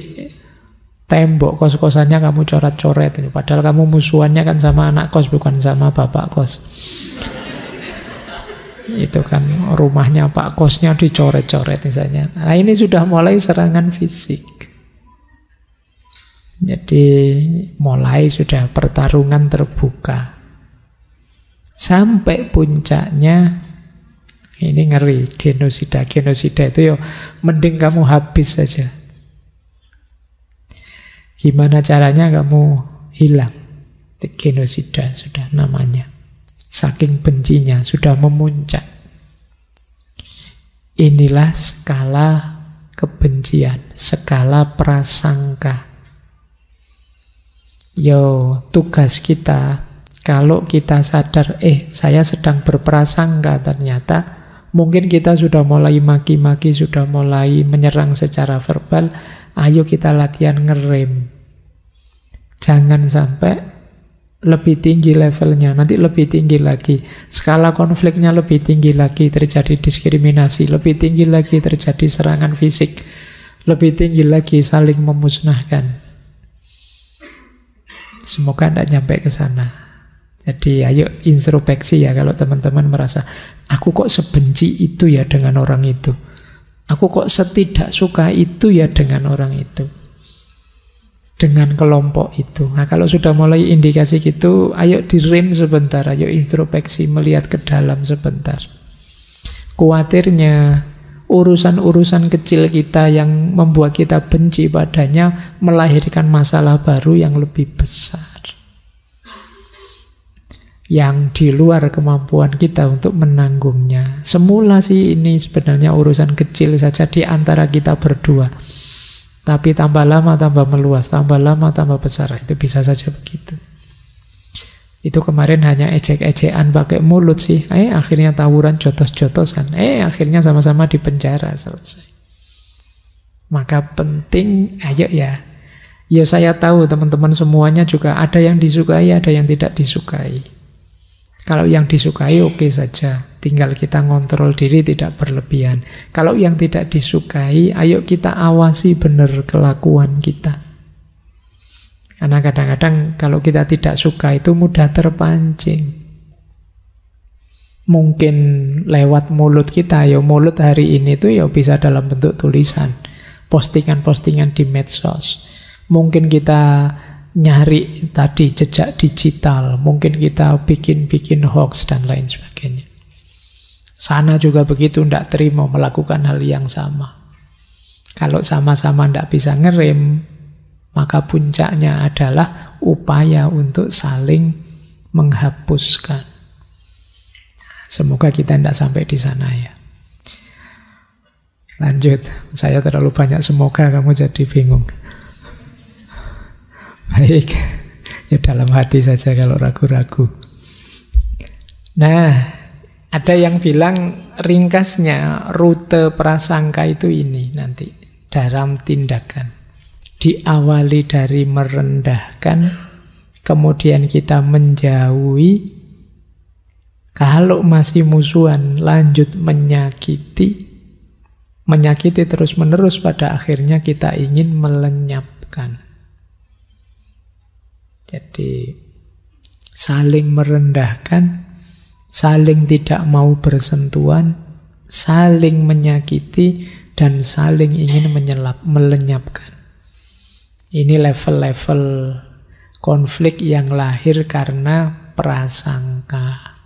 Speaker 1: tembok kos-kosannya kamu coret-coret. Padahal kamu musuhannya kan sama anak kos, bukan sama bapak kos. Itu kan rumahnya pak kosnya dicoret-coret misalnya. Nah ini sudah mulai serangan fisik. Jadi mulai sudah pertarungan terbuka. Sampai puncaknya ini ngeri, genosida. Genosida itu ya mending kamu habis saja. Gimana caranya kamu hilang? Genosida sudah namanya. Saking bencinya, sudah memuncak. Inilah skala kebencian, skala prasangka. Yo, tugas kita, kalau kita sadar, saya sedang berprasangka ternyata, mungkin kita sudah mulai maki-maki, sudah mulai menyerang secara verbal, ayo kita latihan ngerem. Jangan sampai lebih tinggi levelnya, nanti lebih tinggi lagi. Skala konfliknya lebih tinggi lagi, terjadi diskriminasi, lebih tinggi lagi terjadi serangan fisik, lebih tinggi lagi saling memusnahkan. Semoga tidak nyampe ke sana. Jadi ayo introspeksi ya kalau teman-teman merasa, aku kok sebenci itu ya dengan orang itu. Aku kok setidak suka itu ya dengan orang itu. Dengan kelompok itu. Nah kalau sudah mulai indikasi gitu, ayo direm sebentar, ayo introspeksi, melihat ke dalam sebentar. Kuatirnya urusan-urusan kecil kita yang membuat kita benci padanya melahirkan masalah baru yang lebih besar, yang di luar kemampuan kita untuk menanggungnya. Semula sih ini sebenarnya urusan kecil saja di antara kita berdua, tapi tambah lama tambah meluas, tambah lama tambah besar. Itu bisa saja begitu. Itu kemarin hanya ejek-ejekan pakai mulut sih. Akhirnya tawuran jotos-jotosan. Akhirnya sama-sama di penjara, selesai. Maka penting, ayo ya. Ya saya tahu teman-teman semuanya juga ada yang disukai, ada yang tidak disukai. Kalau yang disukai oke saja. Tinggal kita ngontrol diri tidak berlebihan. Kalau yang tidak disukai, ayo kita awasi benar kelakuan kita. Karena kadang-kadang kalau kita tidak suka itu mudah terpancing. Mungkin lewat mulut kita, ya mulut hari ini tuh ya bisa dalam bentuk tulisan, postingan-postingan di medsos. Mungkin kita nyari tadi jejak digital, mungkin kita bikin hoax dan lain sebagainya. Sana juga begitu, tidak terima melakukan hal yang sama. Kalau sama-sama tidak bisa ngerem, maka puncaknya adalah upaya untuk saling menghapuskan. Semoga kita tidak sampai di sana ya. Lanjut, saya terlalu banyak semoga kamu jadi bingung. Baik, ya dalam hati saja kalau ragu-ragu. Nah, ada yang bilang ringkasnya rute prasangka itu ini nanti dalam tindakan. Diawali dari merendahkan, kemudian kita menjauhi. Kalau masih musuhan, lanjut menyakiti. Menyakiti terus-menerus, pada akhirnya kita ingin melenyapkan. Jadi saling merendahkan, saling tidak mau bersentuhan, saling menyakiti, dan saling ingin melenyapkan. Ini level-level konflik yang lahir karena prasangka.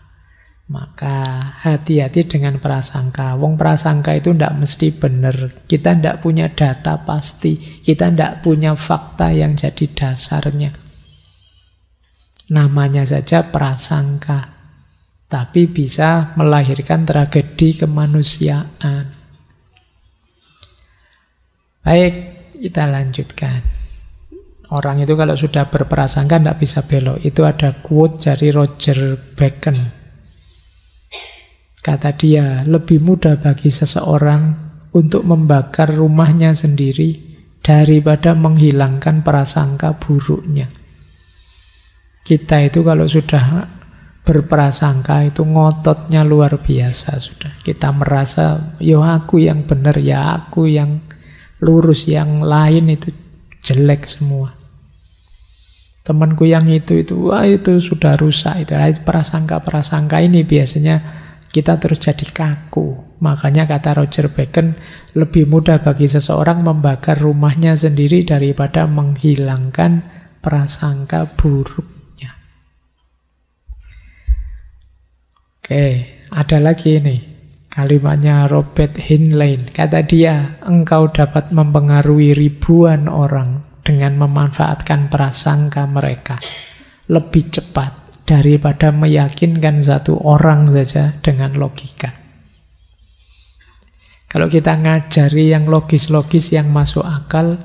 Speaker 1: Maka hati-hati dengan prasangka. Wong prasangka itu tidak mesti benar. Kita tidak punya data pasti. Kita tidak punya fakta yang jadi dasarnya. Namanya saja prasangka. Tapi bisa melahirkan tragedi kemanusiaan. Baik, kita lanjutkan. Orang itu kalau sudah berprasangka tidak bisa belok. Itu ada quote dari Roger Bacon. Kata dia, lebih mudah bagi seseorang untuk membakar rumahnya sendiri daripada menghilangkan prasangka buruknya. Kita itu kalau sudah berprasangka itu ngototnya luar biasa sudah. Kita merasa, yo aku yang benar, ya aku yang lurus, yang lain itu jelek semua. Temanku yang itu wah itu sudah rusak. Itu prasangka-prasangka ini biasanya kita terus jadi kaku. Makanya kata Roger Bacon, lebih mudah bagi seseorang membakar rumahnya sendiri daripada menghilangkan prasangka buruknya. Oke, ada lagi nih kalimatnya Robert Heinlein. Kata dia, engkau dapat mempengaruhi ribuan orang dengan memanfaatkan prasangka mereka lebih cepat daripada meyakinkan satu orang saja dengan logika. Kalau kita ngajari yang logis-logis, yang masuk akal,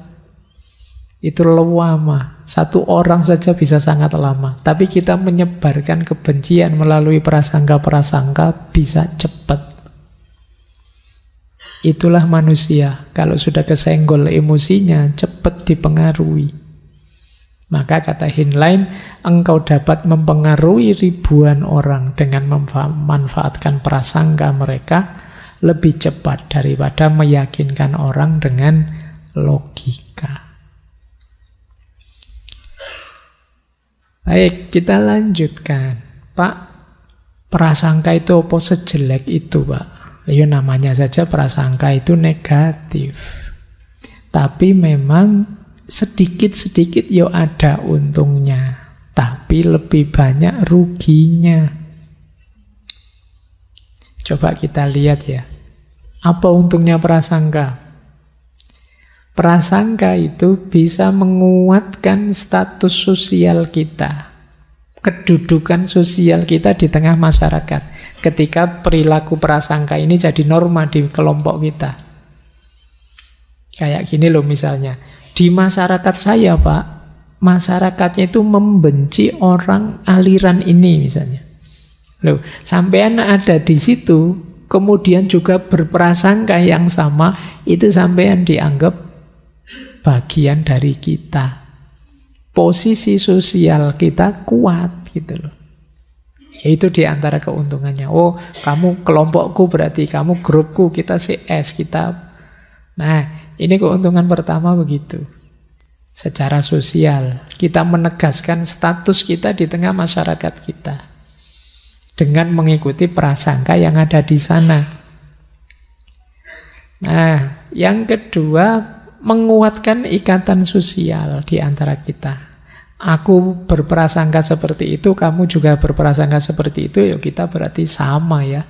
Speaker 1: itu lama. Satu orang saja bisa sangat lama. Tapi kita menyebarkan kebencian melalui prasangka-prasangka bisa cepat. Itulah manusia. Kalau sudah kesenggol emosinya, cepat dipengaruhi. Maka kata Heinlein, engkau dapat mempengaruhi ribuan orang dengan memanfaatkan prasangka mereka lebih cepat daripada meyakinkan orang dengan logika. Baik, kita lanjutkan. Pak, prasangka itu apa sejelek itu, Pak? Ya namanya saja prasangka itu negatif. Tapi memang sedikit-sedikit ya ada untungnya. Tapi lebih banyak ruginya. Coba kita lihat ya. Apa untungnya prasangka? Prasangka itu bisa menguatkan status sosial kita. Kedudukan sosial kita di tengah masyarakat. Ketika perilaku prasangka ini jadi norma di kelompok kita. Kayak gini loh misalnya. Di masyarakat saya, Pak, masyarakatnya itu membenci orang aliran ini misalnya. Loh, sampean ada di situ, kemudian juga berprasangka yang sama, itu sampean dianggap bagian dari kita. Posisi sosial kita kuat gitu loh. Itu di antara keuntungannya. Oh, kamu kelompokku berarti kamu grupku, kita CS, kita. Nah, ini keuntungan pertama begitu. Secara sosial, kita menegaskan status kita di tengah masyarakat kita. Dengan mengikuti prasangka yang ada di sana. Nah, yang kedua, menguatkan ikatan sosial di antara kita. Aku berprasangka seperti itu, kamu juga berprasangka seperti itu, ya kita berarti sama ya.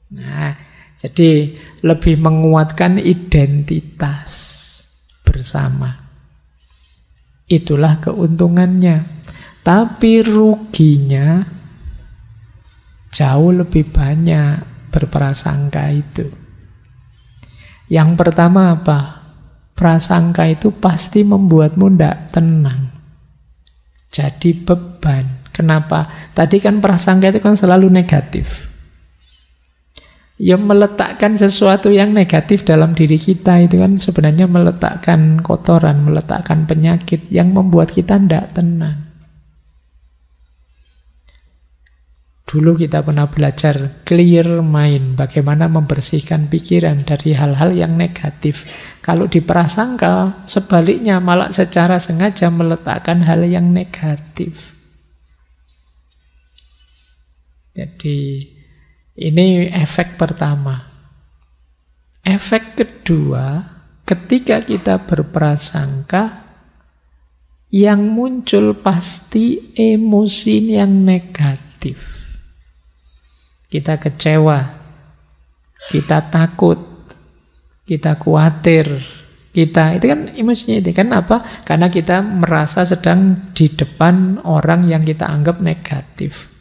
Speaker 1: Nah, jadi lebih menguatkan identitas bersama. Itulah keuntungannya. Tapi ruginya jauh lebih banyak berprasangka itu. Yang pertama apa? Prasangka itu pasti membuatmu tidak tenang. Jadi beban. Kenapa? Tadi kan prasangka itu kan selalu negatif. Ya meletakkan sesuatu yang negatif dalam diri kita itu kan sebenarnya meletakkan kotoran, meletakkan penyakit yang membuat kita tidak tenang. Dulu kita pernah belajar clear mind, bagaimana membersihkan pikiran dari hal-hal yang negatif. Kalau di prasangka, sebaliknya malah secara sengaja meletakkan hal yang negatif. Jadi ini efek pertama. Efek kedua, ketika kita berprasangka, yang muncul pasti emosi yang negatif. Kita kecewa, kita takut, kita khawatir, kita itu kan emosinya itu kan apa? Karena kita merasa sedang di depan orang yang kita anggap negatif.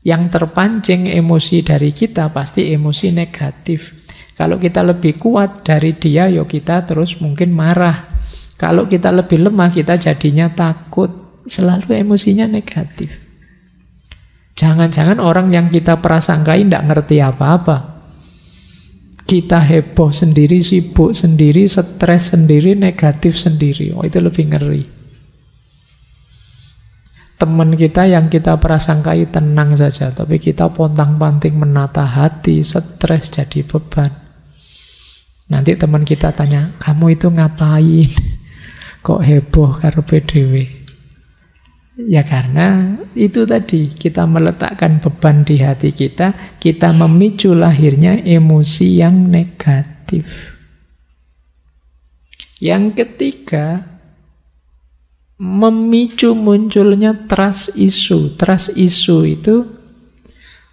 Speaker 1: Yang terpancing emosi dari kita pasti emosi negatif. Kalau kita lebih kuat dari dia, ya kita terus mungkin marah. Kalau kita lebih lemah, kita jadinya takut. Selalu emosinya negatif. Jangan-jangan orang yang kita prasangkai tidak ngerti apa-apa. Kita heboh sendiri, sibuk sendiri, stres sendiri, negatif sendiri. Oh, itu lebih ngeri. Teman kita yang kita prasangkai tenang saja, tapi kita pontang-panting menata hati, stres jadi beban. Nanti teman kita tanya, kamu itu ngapain? Kok heboh karepe dhewe? Ya karena itu tadi, kita meletakkan beban di hati kita, kita memicu lahirnya emosi yang negatif. Yang ketiga, memicu munculnya trust issue. Trust issue itu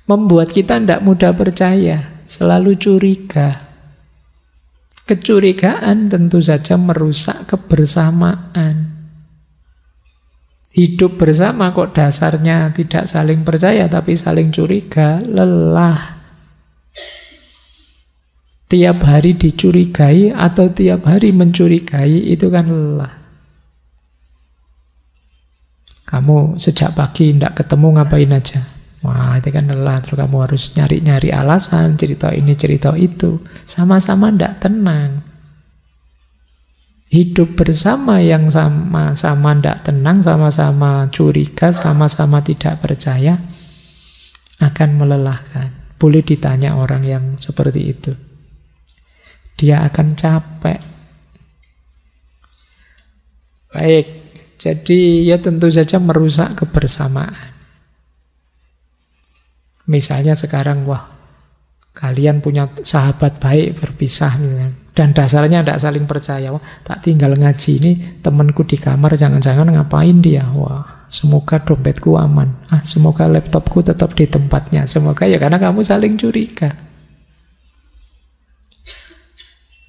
Speaker 1: membuat kita tidak mudah percaya, selalu curiga. Kecurigaan tentu saja merusak kebersamaan. Hidup bersama kok dasarnya tidak saling percaya tapi saling curiga, lelah. Tiap hari dicurigai atau tiap hari mencurigai itu kan lelah. Kamu sejak pagi tidak ketemu ngapain aja? Wah, itu kan lelah. Terus kamu harus nyari-nyari alasan, cerita ini, cerita itu. Sama-sama tidak tenang. Hidup bersama yang sama-sama tidak tenang, sama-sama curiga, sama-sama tidak percaya, akan melelahkan. Boleh ditanya orang yang seperti itu. Dia akan capek. Baik, jadi ya tentu saja merusak kebersamaan. Misalnya sekarang, wah, kalian punya sahabat baik berpisah misalnya, dan dasarnya tidak saling percaya. Wah, tak tinggal ngaji ini, temanku di kamar, jangan-jangan ngapain dia? Wah, semoga dompetku aman. Semoga laptopku tetap di tempatnya. Semoga ya, karena kamu saling curiga.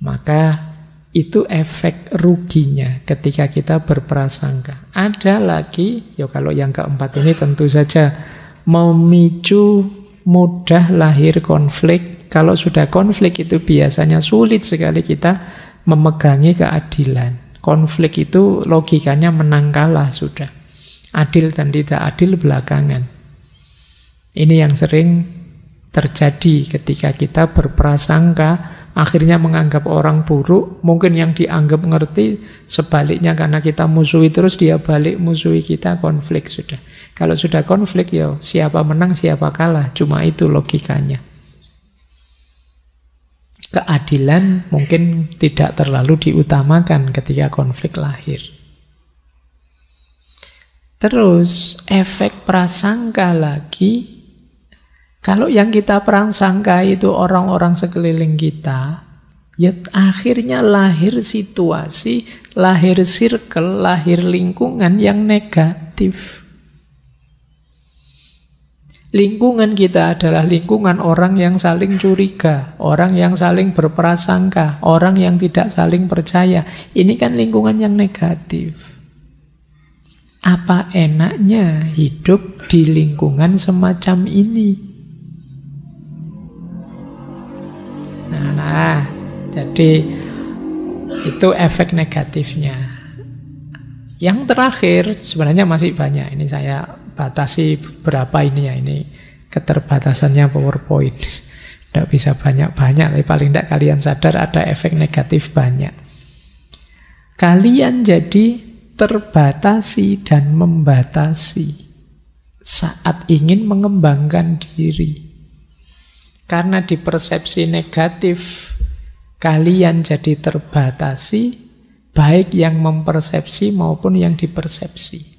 Speaker 1: Maka itu efek ruginya ketika kita berprasangka. Ada lagi, ya kalau yang keempat ini tentu saja memicu mudah lahir konflik. Kalau sudah konflik itu biasanya sulit sekali kita memegangi keadilan. Konflik itu logikanya menang kalah sudah. Adil dan tidak adil belakangan. Ini yang sering terjadi ketika kita berprasangka, akhirnya menganggap orang buruk. Mungkin yang dianggap ngerti, sebaliknya karena kita musuhi terus, dia balik musuhi kita, konflik sudah. Kalau sudah konflik, ya siapa menang siapa kalah, cuma itu logikanya. Keadilan mungkin tidak terlalu diutamakan ketika konflik lahir. Terus efek prasangka lagi. Kalau yang kita prasangka itu orang-orang sekeliling kita, ya akhirnya lahir situasi, lahir circle, lahir lingkungan yang negatif. Lingkungan kita adalah lingkungan orang yang saling curiga, orang yang saling berprasangka, orang yang tidak saling percaya. Ini kan lingkungan yang negatif. Apa enaknya hidup di lingkungan semacam ini? Nah, jadi itu efek negatifnya. Yang terakhir, sebenarnya masih banyak. Ini saya batasi berapa ini ya. Ini keterbatasannya PowerPoint. Tidak bisa banyak-banyak, tapi paling tidak kalian sadar ada efek negatif banyak. Kalian jadi terbatasi dan membatasi saat ingin mengembangkan diri. Karena di persepsi negatif, kalian jadi terbatasi, baik yang mempersepsi maupun yang dipersepsi.